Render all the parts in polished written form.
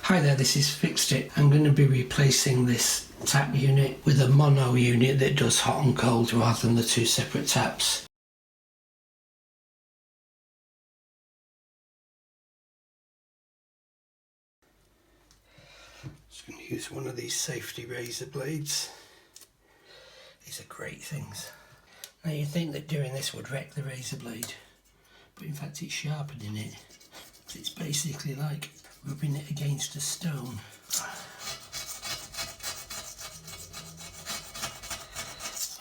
Hi there, this is Fixed It. I'm going to be replacing this tap unit with a mono unit that does hot and cold rather than the two separate taps. Just going to use one of these safety razor blades. These are great things. Now you'd think that doing this would wreck the razor blade, but in fact it's sharpening it. It's basically like rubbing it against a stone.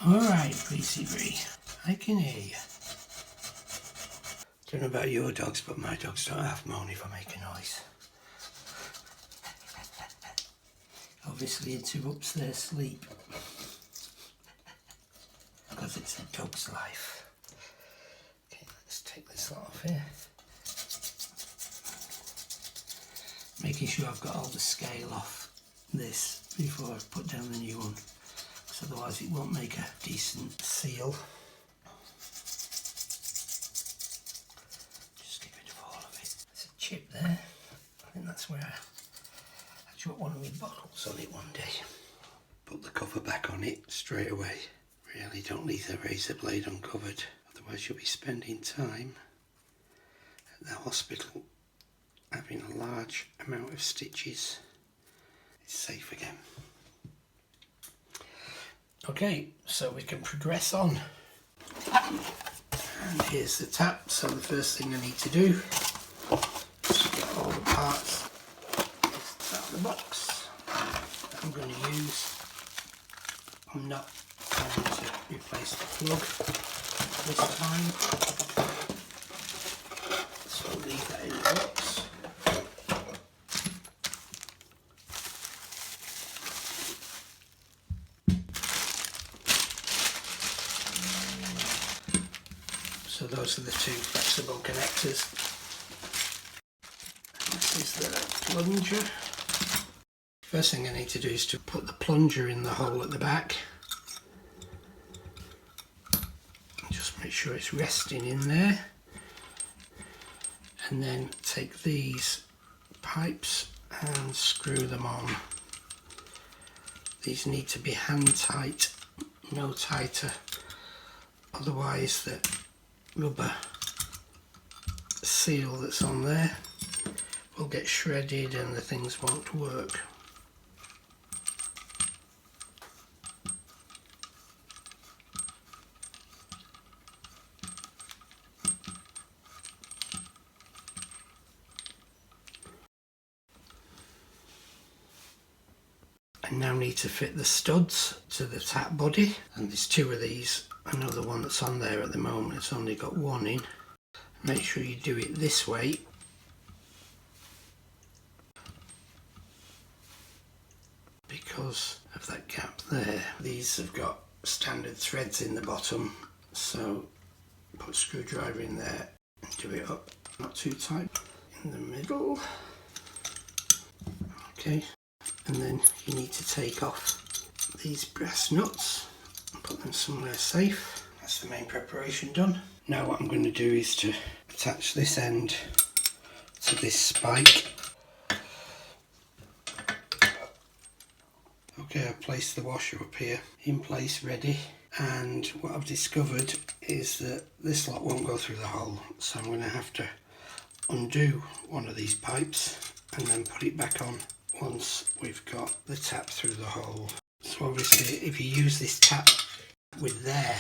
Alright, Breezy, I can hear you. Don't know about your dogs, but my dogs don't half moan if I make a noise. Obviously interrupts their sleep. Because it's a dog's life. Okay, let's take this lot off here. Making sure I've got all the scale off this before I put down the new one, because otherwise it won't make a decent seal. Just get rid of all of it. There's a chip there. I think that's where I dropped one of my bottles on it one day. Put the cover back on it straight away. Really don't leave the razor blade uncovered, otherwise you'll be spending time at the hospital having a large amount of stitches. It's safe again. Okay, so we can progress on. And here's the tap. So the first thing I need to do is get all the parts out of the box that I'm going to use. I'm not going to replace the plug this time, so I'll leave that in the box. So those are the two flexible connectors. This is the plunger. First thing I need to do is to put the plunger in the hole at the back. Just make sure it's resting in there. And then take these pipes and screw them on. These need to be hand tight, no tighter, otherwise the rubber seal that's on there will get shredded and the things won't work. I now need to fit the studs to the tap body, and there's two of these. I know the one that's on there at the moment, it's only got one in. Make sure you do it this way. Because of that gap there. These have got standard threads in the bottom, so put a screwdriver in there and do it up. Not too tight. In the middle. Okay, and then you need to take off these brass nuts and put them somewhere safe. That's the main preparation done. Now what I'm going to do is to attach this end to this spike. Okay, I've placed the washer up here in place, ready, and what I've discovered is that this lot won't go through the hole, so I'm going to have to undo one of these pipes and then put it back on once we've got the tap through the hole. So obviously if you use this tap with their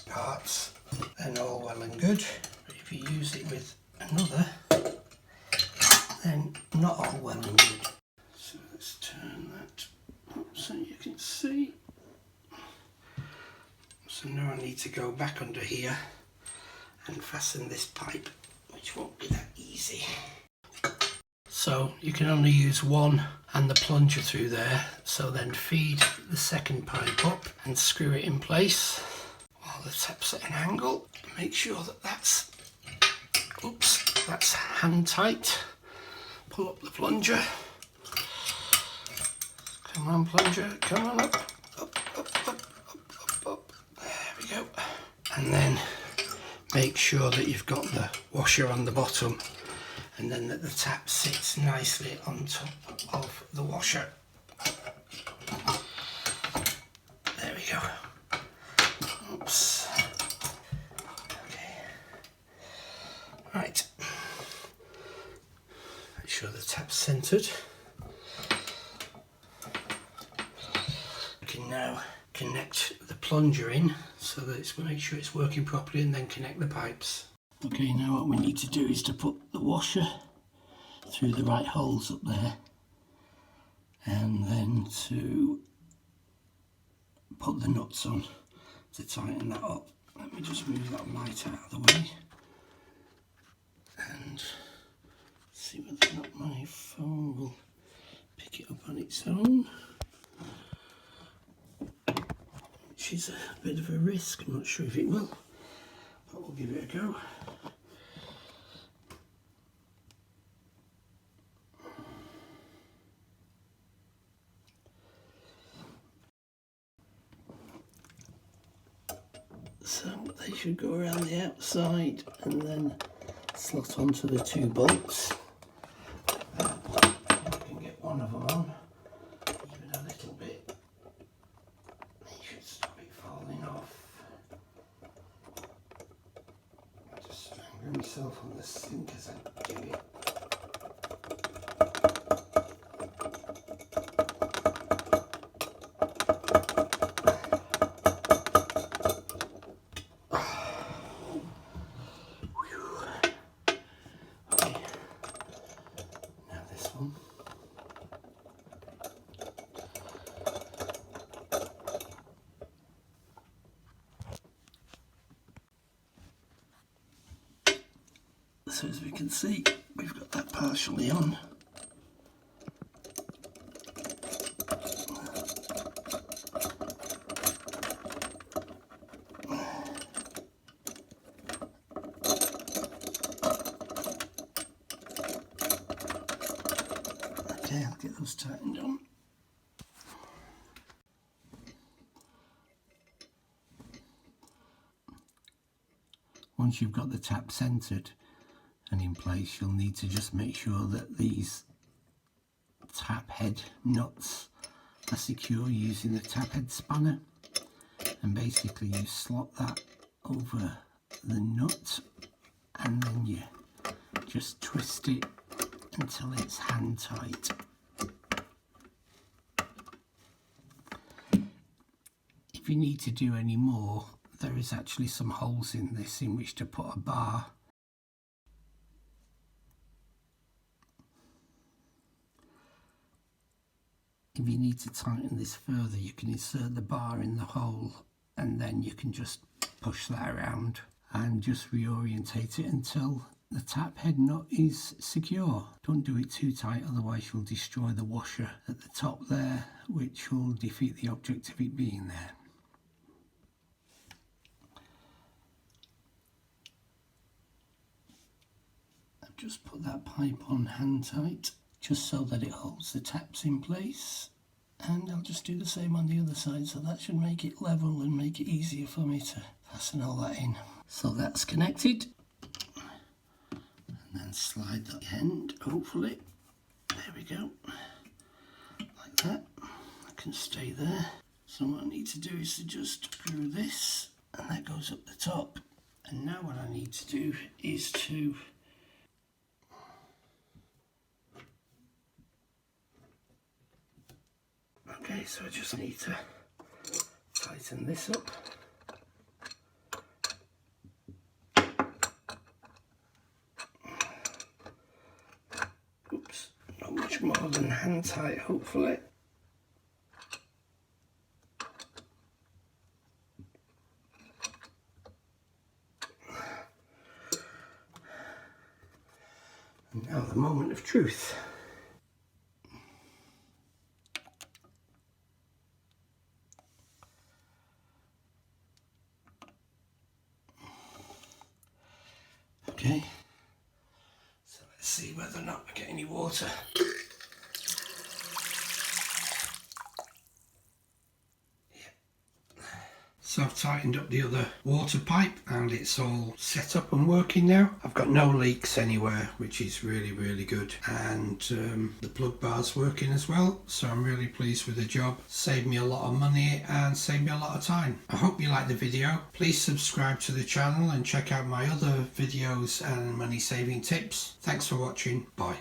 parts, then all well and good, but if you use it with another, then not all well and good. So let's turn that up so you can see. So now I need to go back under here and fasten this pipe, which won't be that easy. So you can only use one and the plunger through there, so then feed the second pipe up and screw it in place while the tap's at an angle. Make sure that that's hand tight. Pull up the plunger. Come on plunger, come on up. There we go. And then make sure that you've got the washer on the bottom and then that the tap sits nicely on top of the washer. There we go. Oops. Okay. Right. Make sure the tap's centered. We can now connect the plunger in so that it's make sure it's working properly, and then connect the pipes. Okay, now what we need to do is to put the washer through the right holes up there, and then to put the nuts on to tighten that up. Let me just move that light out of the way and see whether or not my phone will pick it up on its own, which is a bit of a risk. I'm not sure if it will, but we'll give it a go. So they should go around the outside and then slot onto the two bolts. I can get one of them on, even a little bit. They should stop it falling off. I just anger myself on the sink as I do it. So as we can see, we've got that partially on. Okay, I'll get those tightened on. Once you've got the tap centered and in place, you'll need to just make sure that these tap head nuts are secure using the tap head spanner, and basically you slot that over the nut and then you just twist it until it's hand tight. If you need to do any more, there is actually some holes in this in which to put a bar. If you need to tighten this further, you can insert the bar in the hole and then you can just push that around and just reorientate it until the tap head nut is secure. Don't do it too tight, otherwise you'll destroy the washer at the top there, which will defeat the object of it being there. I've just put that pipe on hand tight, just so that it holds the taps in place, and I'll just do the same on the other side, so that should make it level and make it easier for me to fasten all that in. So that's connected, and then slide that end, hopefully, there we go, like that. That can stay there. So what I need to do is to just screw this, and that goes up the top. And now what I need to do is to okay, so I just need to tighten this up. Oops, not much more than hand tight, hopefully. And now the moment of truth. Okay, so let's see whether or not I get any water. Yeah. So I've tightened up the other water pipe and it's all set up and working now. I've got no leaks anywhere, which is really good, and the plug bar's working as well, so I'm really pleased with the job. Saved me a lot of money and saved me a lot of time. I hope you liked the video. Please subscribe to the channel and check out my other videos and money saving tips. Thanks for watching. Bye.